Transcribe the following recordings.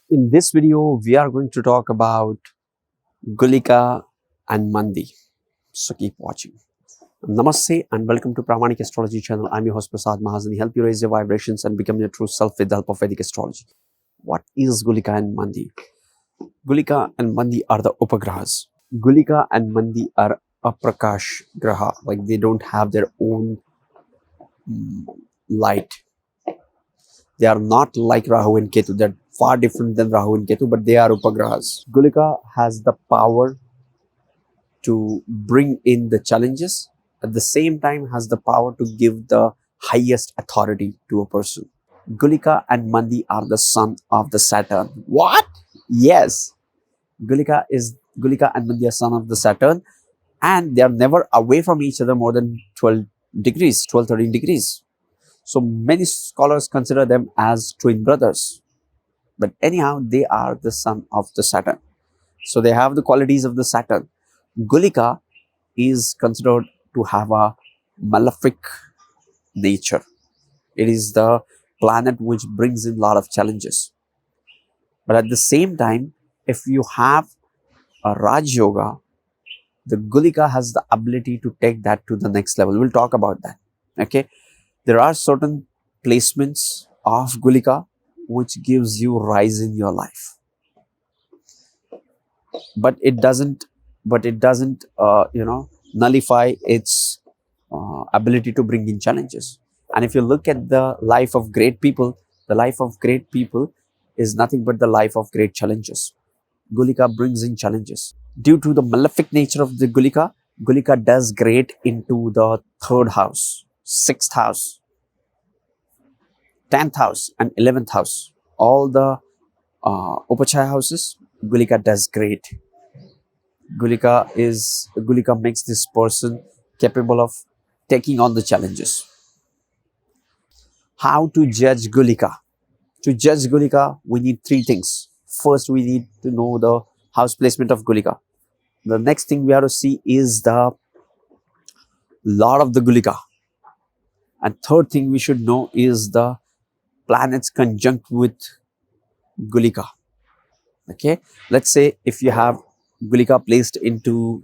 In this video, we are going to talk about Gulika and Mandi. So keep watching. Namaste and welcome to Pramanik Astrology channel. I'm your host Prasad Mahazani. Help you raise your vibrations and become your true self with the help of Vedic astrology. What is Gulika and Mandi? Gulika and Mandi are the Upagrahas. Gulika and Mandi are Aprakash Graha, like they don't have their own light. They are not like Rahu and Ketu. They're far different than Rahu and Ketu, but they are Upagrahas. Gulika has the power to bring in the challenges, at the same time has the power to give the highest authority to a person. Gulika and Mandi are the son of the Saturn. What? Yes. Gulika and Mandi are son of the Saturn, and they are never away from each other more than 12 degrees, 13 degrees. So many scholars consider them as twin brothers. But anyhow, they are the son of the Saturn. So they have the qualities of the Saturn. Gulika is considered to have a malefic nature. It is the planet which brings in a lot of challenges. But at the same time, if you have a Raj Yoga, the Gulika has the ability to take that to the next level. We'll talk about that. Okay. There are certain placements of Gulika which gives you rise in your life. But it doesn't nullify its ability to bring in challenges. And if you look at the life of great people, the life of great people is nothing but the life of great challenges. Gulika brings in challenges. Due to the malefic nature of the Gulika, Gulika does great into the 3rd house, 6th house, 10th house and 11th house. All the Upachaya houses, Gulika does great. Gulika makes this person capable of taking on the challenges. How to judge Gulika? To judge Gulika, we need 3 things. First, we need to know the house placement of Gulika. The next thing we have to see is the Lord of the Gulika. And third thing we should know is the planets conjunct with Gulika. Okay, let's say if you have Gulika placed into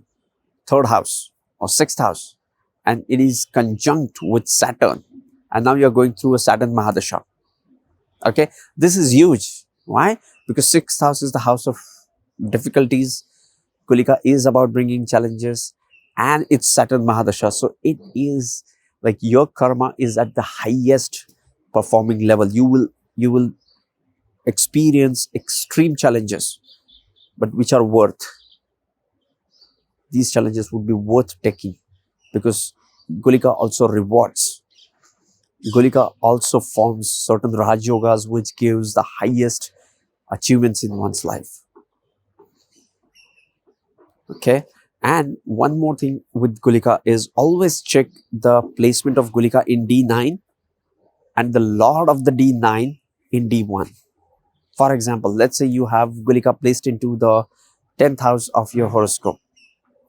3rd house or 6th house and it is conjunct with Saturn, and now you're going through a Saturn Mahadasha. Okay, this is huge. Why? Because 6th house is the house of difficulties. Gulika is about bringing challenges and it's Saturn Mahadasha. So it is like your karma is at the highest performing level. You will experience extreme challenges, but which are worth. These challenges would be worth taking because Gulika also rewards. Gulika also forms certain Raj Yogas which gives the highest achievements in one's life. Okay, and one more thing with Gulika is always check the placement of Gulika in D9 and the Lord of the D9 in D1. For example, let's say you have Gulika placed into the 10th house of your horoscope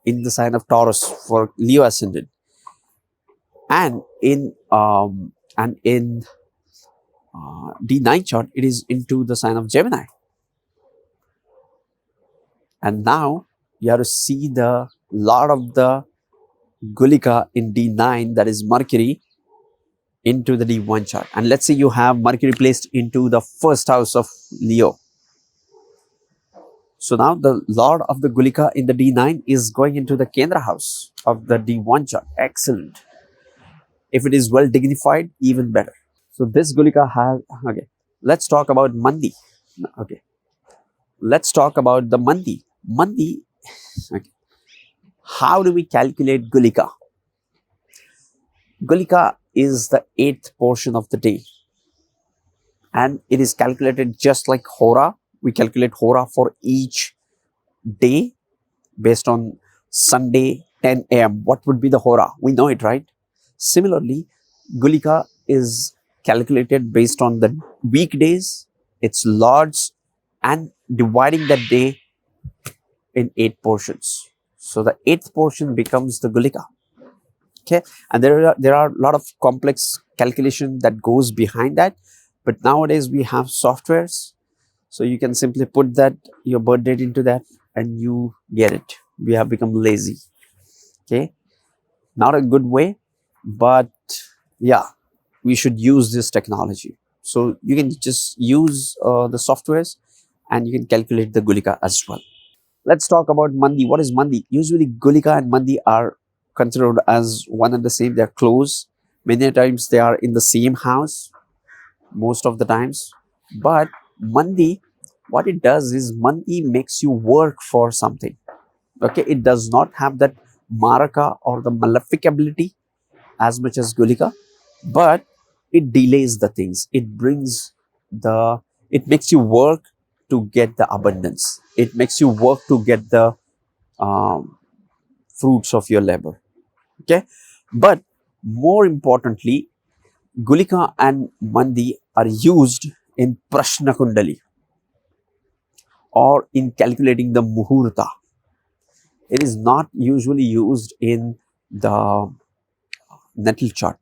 in the sign of Taurus for Leo ascendant, and in D9 chart it is into the sign of Gemini. And now you have to see the Lord of the Gulika in D9, that is Mercury, into the D1 chart. And let's say you have Mercury placed into the 1st house of Leo. So now the Lord of the Gulika in the D9 is going into the Kendra house of the D1 chart. Excellent. If it is well dignified, even better. So this Gulika has, okay, let's talk about Mandi. Okay, let's talk about the Mandi. Mandi, okay. How do we calculate Gulika? Gulika is the 8th portion of the day and it is calculated just like Hora. We calculate Hora for each day based on Sunday 10 a.m. What would be the Hora? We know it, right? Similarly, Gulika is calculated based on the weekdays, its lords, and dividing that day in 8 portions. So the 8th portion becomes the Gulika. Okay, and there are a lot of complex calculation that goes behind that, but nowadays we have softwares So you can simply put that your birth date into that and you get it. We have become lazy. Okay, not a good way, but yeah, we should use this technology. So you can just use the softwares and you can calculate the gulika as well. Let's talk about mandi. What is mandi? Usually gulika and mandi are considered as one and the same. They're close. Many times they are in the same house, most of the times. But mandi, what it does is mandi makes you work for something. Okay, it does not have that maraka or the malefic ability as much as gulika, but it delays the things. It makes you work to get the abundance. It makes you work to get the um, fruits of your labor. Okay, but more importantly, gulika and mandi are used in prashna kundali or in calculating the muhurta. It is not usually used in the natal chart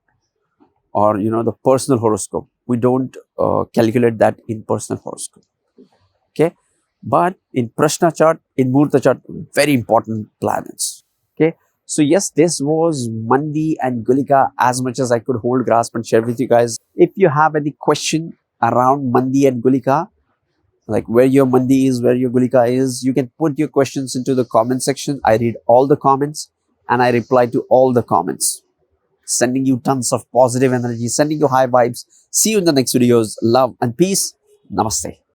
or the personal horoscope. We don't calculate that in personal horoscope. Okay, but in prashna chart, in muhurta chart, very important planets. Okay, so yes, this was mandi and gulika as much as I could hold, grasp and share with you guys. If you have any question around mandi and gulika, like where your mandi is, where your gulika is, you can put your questions into the comment section. I read all the comments and I reply to all the comments. Sending you tons of positive energy, sending you high vibes. See you in the next videos. Love and peace. Namaste.